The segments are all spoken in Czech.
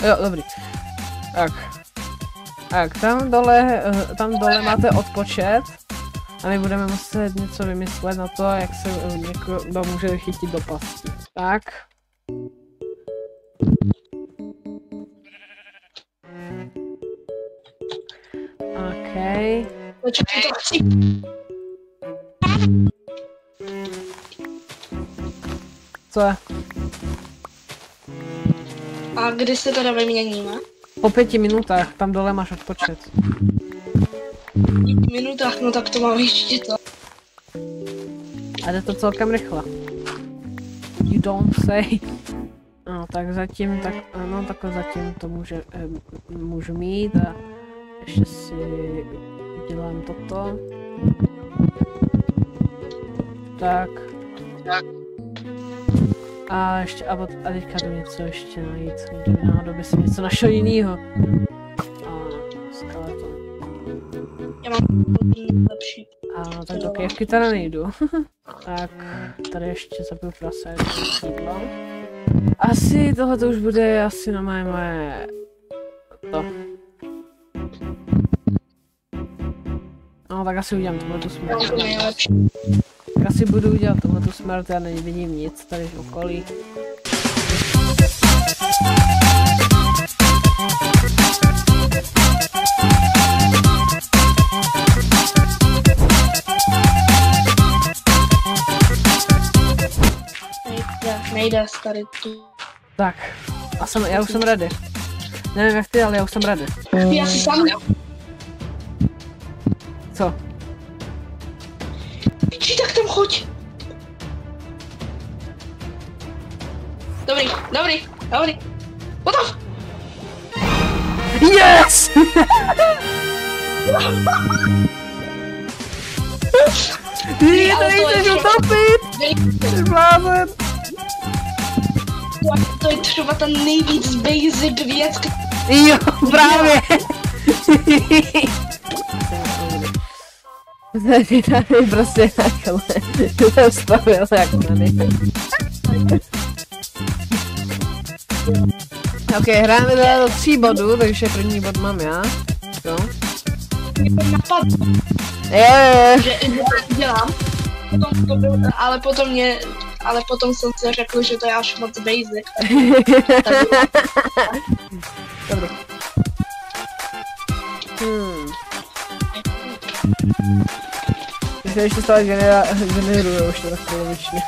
Jo, dobrý. Tak, tam dole máte odpočet. A my budeme muset něco vymyslet na to, jak se někdo může chytit do pasti. Tak. OK. Počkej, to chci. Co je? A kdy se teda vyměníme? Po 5 minutách, tam dole máš odpočet. 5 minutách, no tak to mám ještě to. A jde to celkem rychle. You don't say. No, tak zatím, takhle zatím to můžu mít a ještě si dělám toto. Tak. A ještě, a teďka jdu něco ještě najít, náhodou jsem něco našel jinýho. A skeleton. Já mám lepší. A tak do kvěvky tady nejdu. Tak, tady ještě zabiju prase, jídlo. Asi tohle už bude asi na moje to. No tak asi udělám tohletu smrt. Tak asi budu udělat tohletu smrt, já nevidím nic tady v okolí. Nejde tady tu. Tak, já už jsem ready. Nevím jak ty, ale já už jsem ready. Já si sám. Co? Tak tam choď. Dobrý. Potom. Yes! Ty tady chceš utopit! Ty blázen! To je třeba ta nejvíc basic věc. Jo, právě! Tady prostě takhle. Ty jsem stavil jak tady. Ok, hrajeme teda do 3 bodů, takže první bod mám já. Jo. Napadlo. Že dělám. Potom to bylo, ale potom jsem si řekl, že to je až moc basic. Dobrý. Takže ještě stále generuje už to tak polovičně.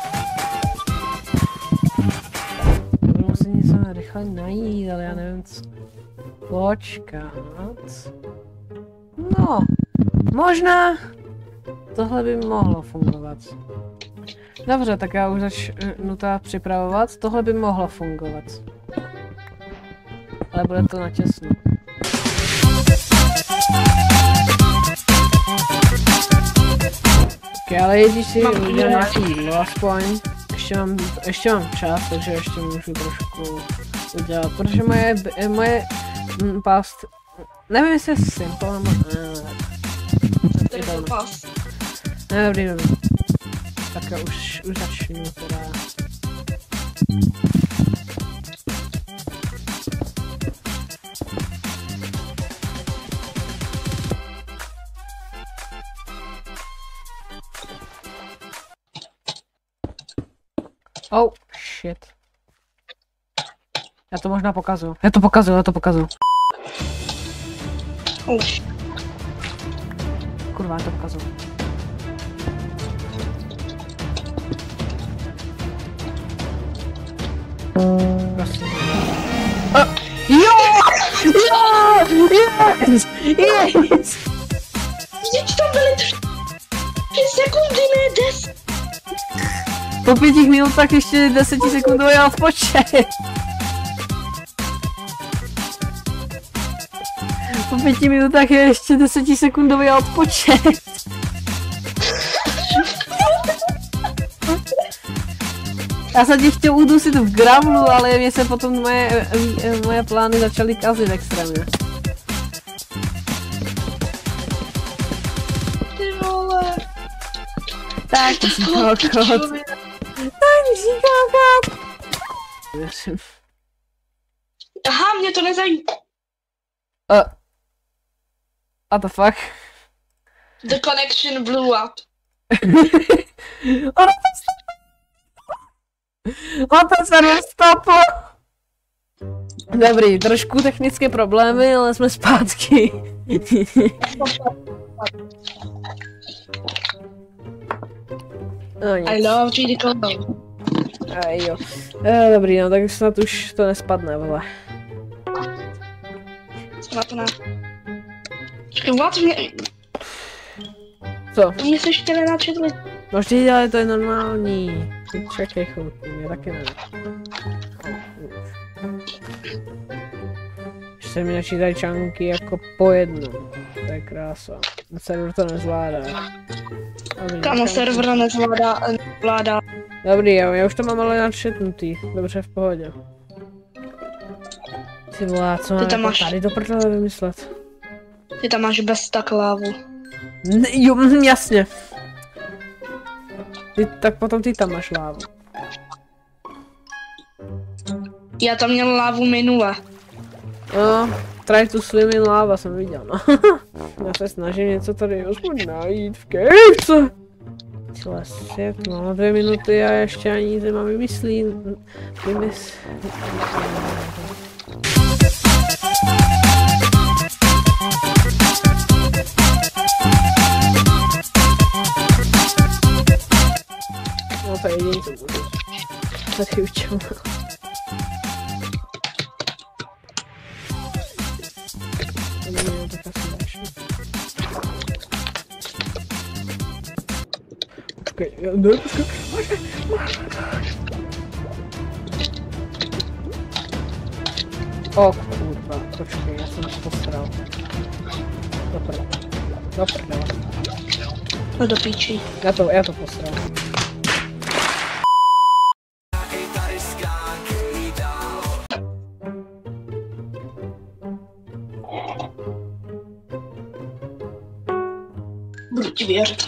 Budu muset něco rychle najít, ale já nevím co. Počkat. No, možná tohle by mohlo fungovat. Dobře, tak já už začnu to připravovat. Tohle by mohlo fungovat. Ale bude to natěsno. Ok, ale jedí si udělat nějaký jídlo aspoň. Ještě mám čas, takže ještě můžu trošku udělat, protože moje past... Nevím jestli je simple, nebo... Dobrý. Tak já už začnu teda. Oh, shit. Já to možná pokazuju. Já to pokazuju. Oh. Kurva, já to pokazuju. Prosím. Yes! Vždyť to byly 3 sekundy, ne 10. Po 5 minutách ještě 10 sekundový odpočet. Po 5 minutách je ještě 10 sekundový odpočet. Já jsem tě chtěl udusit v gravlu, ale mě se potom moje plány začaly kazit extrémně. Ty vole. Tak to si kokot. Aha, mě to nezajímá. What the fuck? The connection blew up. On to server stopl. Dobrý, trošku technické problémy, ale jsme zpátky. I love GD Combo. Jo. Dobrý, no tak snad už to nespadne, vole. Snad ne. Čekaj, what mě... Co? Mě se ještě nenačetli. No vždyť, ale to je normální. Ty čekej chvilku, mě taky ne. Ještě mi načítají články jako po jednom. To je krása. Server to nezvládá. Kámo, server nezvládá. Dobrý, já už to mám ale načetnutý. Dobře, v pohodě. Ty vole, co mám jako tady do prdele vymyslet? Ty tam máš bez tak lávu. Jo, jasně. Tak potom ty tam máš lávu. Já tam měl lávu minule. No, try to swim in lava jsem viděl, no. Já se snažím něco tady aspoň najít v kejvce. Celé svět, no 2 minuty a ještě ani nic nemám vymyslím. No to je jediný, co budu. Tady učil. Počkej, počkej. O kurva, počkej, já jsem to posral. Do prdele. No do píči. Já to posral. Budu ti věřit.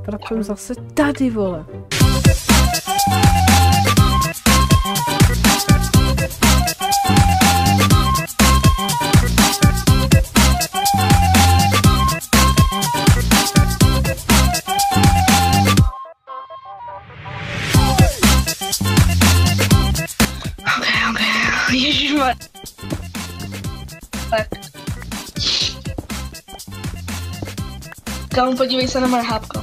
Pracujeme zase tady, vole. Ok. Ježišmar. Tak. Kámo, podívej se na moje hápko.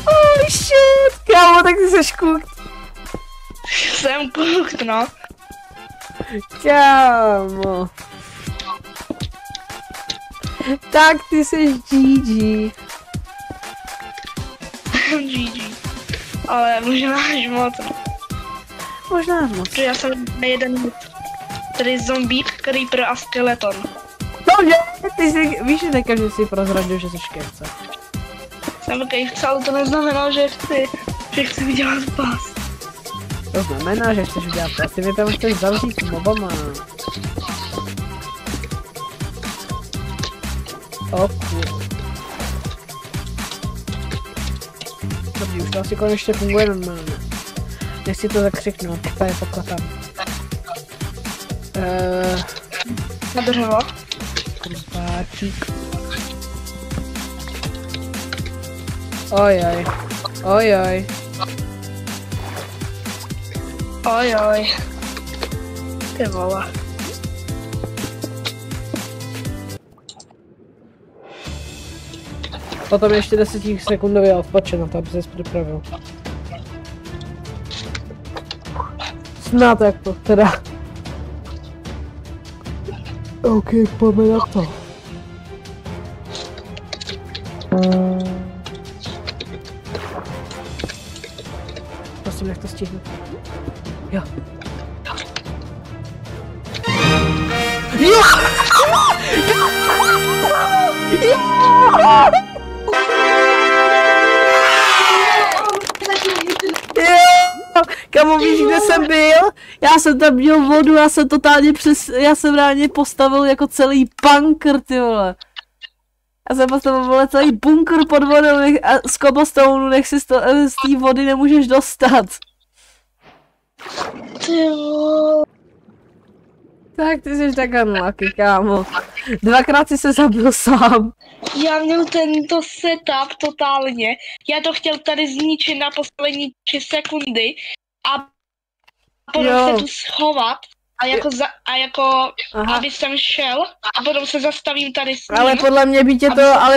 Oh shit, kámo, tak ty seš cooked. Jsem cooked, no. Kámo. Tak ty seš GG. GG. Ale možná až moc. Možná moc. Protože já jsem na jeden tady zombík, creeper a skeleton. Dobře, ty si, víš, že že jsi prozradil, že jsi škevce. Jsem kejvce, ale to neznamená, že chci vydělat pás. To znamená, že chceš udělat pás, ty mě tam chceš zavřít mobama. Dobrý, už to asi konečně funguje normálně. Nechci to zakřiknout, tady poklatám. Na dřevo. Krupáčík. Ojoj. Ty vole. Potom ještě 10 sekundový odpače na to, aby ses připravil. Snad jak to teda. OK, pojďme na to. Prosím, nech to stihnu. Jo. Jo! Kamo, víš, kde jsem byl? Já jsem tam měl vodu, já jsem reálně postavil jako celý bunker, ty vole. Já jsem postavil vole celý bunkr pod vodou a z cobblestone, nech si z té vody nemůžeš dostat. Ty vole. Tak ty jsi tak unlucky, kámo. Dvakrát si se zabil sám. Já měl tento setup totálně. Já to chtěl tady zničit na poslední 3 sekundy a potom se tu schovat a jako aby jsem šel a potom se zastavím tady s ním. Ale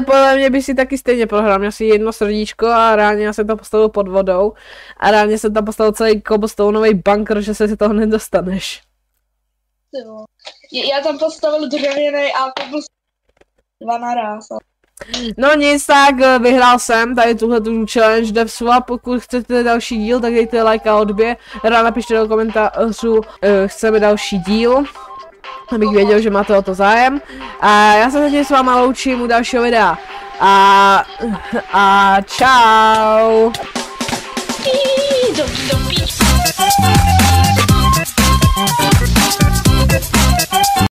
podle mě by si taky stejně prohrál. Měl si jedno srdíčko a reálně já jsem tam postavil pod vodou a reálně jsem tam postavil celý cobblestoneový bunker, že se si toho nedostaneš. Já tam postavil dřevěný a to byl 2 naraz. No nic, tak vyhrál jsem tady tuhletu challenge devsu a pokud chcete další díl, tak dejte like a odběr. Rád napište do komentářů, chceme další díl, abych věděl, že máte o to zájem. A já se zatím s váma loučím u dalšího videa. A čau!